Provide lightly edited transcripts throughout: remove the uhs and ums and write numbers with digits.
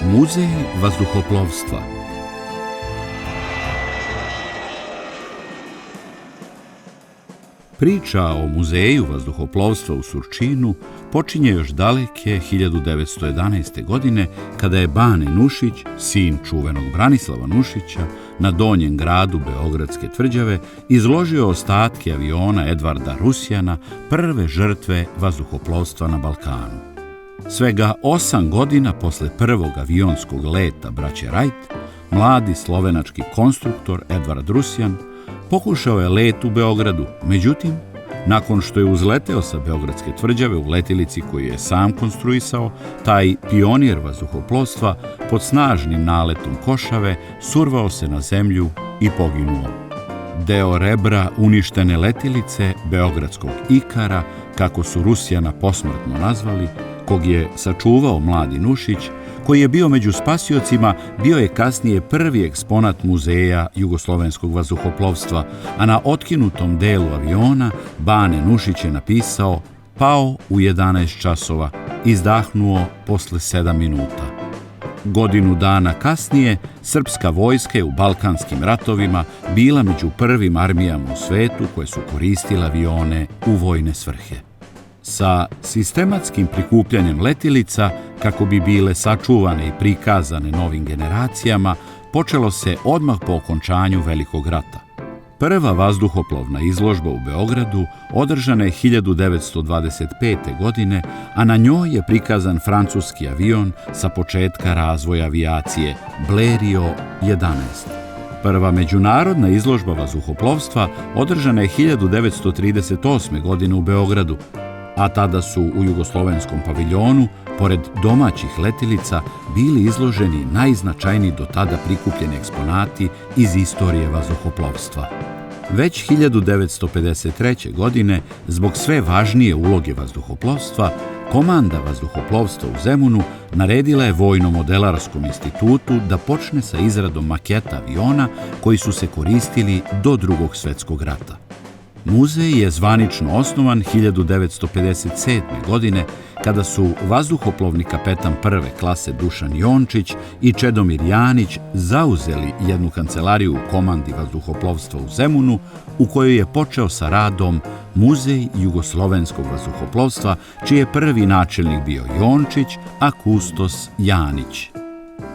Muzej vazduhoplovstva. Priča o muzeju vazduhoplovstva u Surčinu počinje još daleke 1911. godine, kada je Bane Nušić, sin čuvenog Branislava Nušića, na donjem gradu Beogradske tvrđave izložio ostatke aviona Edvarda Rusjana, prve žrtve vazduhoplovstva na Balkanu. Svega 8 godina posle prvog avionskog leta braće Wright, mladi slovenački konstruktor Edvard Rusjan pokušao je let u Beogradu, međutim, nakon što je uzleteo sa Beogradske tvrđave u letilici koju je sam konstruisao, taj pionir vazduhoplovstva pod snažnim naletom košave survao se na zemlju i poginuo. Deo rebra uništene letilice, beogradskog Ikara, kako su Rusjana posmrtno nazvali, kog je sačuvao mladi Nušić, koji je bio među spasiocima, bio je kasnije prvi eksponat muzeja jugoslovenskog vazduhoplovstva, a na otkinutom delu aviona Bane Nušić je napisao: pao u 11 časova, izdahnuo posle 7 minuta. Godinu dana kasnije, srpska vojska je u Balkanskim ratovima bila među prvim armijama u svetu koje su koristile avione u vojne svrhe. Sa sistematskim prikupljanjem letilica, kako bi bile sačuvane i prikazane novim generacijama, počelo se odmah po okončanju Velikog rata. Prva vazduhoplovna izložba u Beogradu održana je 1925. godine, a na njoj je prikazan francuski avion sa početka razvoja avijacije Blériot 11. Prva međunarodna izložba vazduhoplovstva održana je 1938. godine u Beogradu, a tada su u jugoslovenskom paviljonu, pored domaćih letilica, bili izloženi najznačajniji do tada prikupljeni eksponati iz istorije vazduhoplovstva. Već 1953. godine, zbog sve važnije uloge vazduhoplovstva, komanda vazduhoplovstva u Zemunu naredila je Vojno-modelarskom institutu da počne sa izradom maketa aviona koji su se koristili do Drugog svjetskog rata. Muzej je zvanično osnovan 1957. godine, kada su vazduhoplovni kapetan prve klase Dušan Jončić i Čedomir Janić zauzeli jednu kancelariju u komandi vazduhoplovstva u Zemunu, u kojoj je počeo sa radom Muzej jugoslovenskog vazduhoplovstva, čiji je prvi načelnik bio Jončić, a kustos Janić.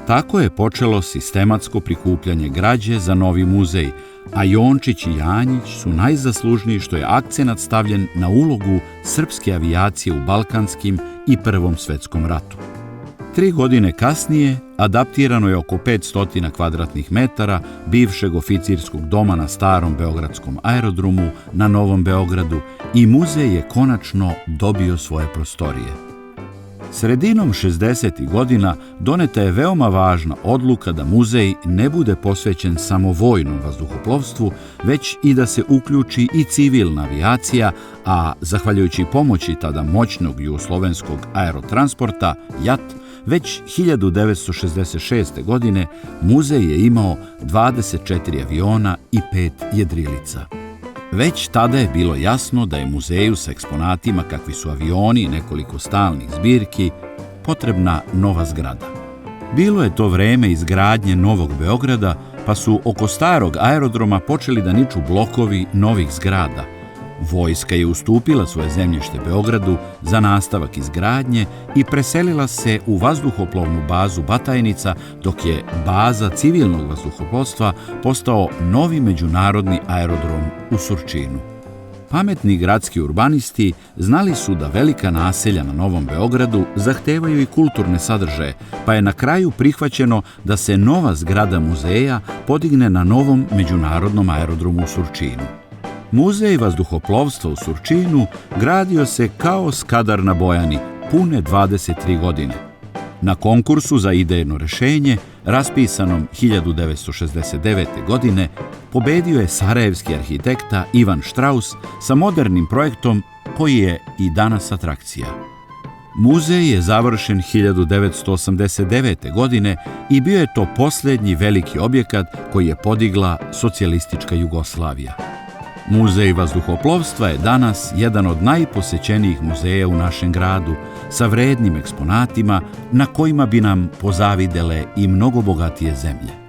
Tako je počelo sistematsko prikupljanje građe za novi muzej, a Jončić i Janjić su najzaslužniji što je akcenat stavljen na ulogu srpske avijacije u Balkanskim i Prvom svetskom ratu. 3 godine kasnije adaptirano je oko 500 kvadratnih metara bivšeg oficirskog doma na starom beogradskom aerodromu na Novom Beogradu i muzej je konačno dobio svoje prostorije. Sredinom 60. godina doneta je veoma važna odluka da muzej ne bude posvećen samo vojnom vazduhoplovstvu, već i da se uključi i civilna avijacija, a zahvaljujući pomoći tada moćnog jugoslovenskog aerotransporta JAT, već 1966. godine muzej je imao 24 aviona i 5 jedrilica. Već tada je bilo jasno da je muzeju sa eksponatima kakvi su avioni i nekoliko stalnih zbirki potrebna nova zgrada. Bilo je to vreme izgradnje Novog Beograda, pa su oko starog aerodroma počeli da niču blokovi novih zgrada. Vojska je ustupila svoje zemljište Beogradu za nastavak izgradnje i preselila se u vazduhoplovnu bazu Batajnica, dok je baza civilnog vazduhoplovstva postao novi međunarodni aerodrom u Surčinu. Pametni gradski urbanisti znali su da velika naselja na Novom Beogradu zahtevaju i kulturne sadržaje, pa je na kraju prihvaćeno da se nova zgrada muzeja podigne na novom međunarodnom aerodromu u Surčinu. Muzej vazduhoplovstva u Surčinu gradio se kao Skadar na Bojani, pune 23 godine. Na konkursu za idejno rešenje, raspisanom 1969. godine, pobedio je sarajevski arhitekta Ivan Štraus sa modernim projektom koji je i danas atrakcija. Muzej je završen 1989. godine i bio je to posljednji veliki objekat koji je podigla socijalistička Jugoslavija. Muzej vazduhoplovstva je danas jedan od najposećenijih muzeja u našem gradu, sa vrednim eksponatima na kojima bi nam pozavidele i mnogo bogatije zemlje.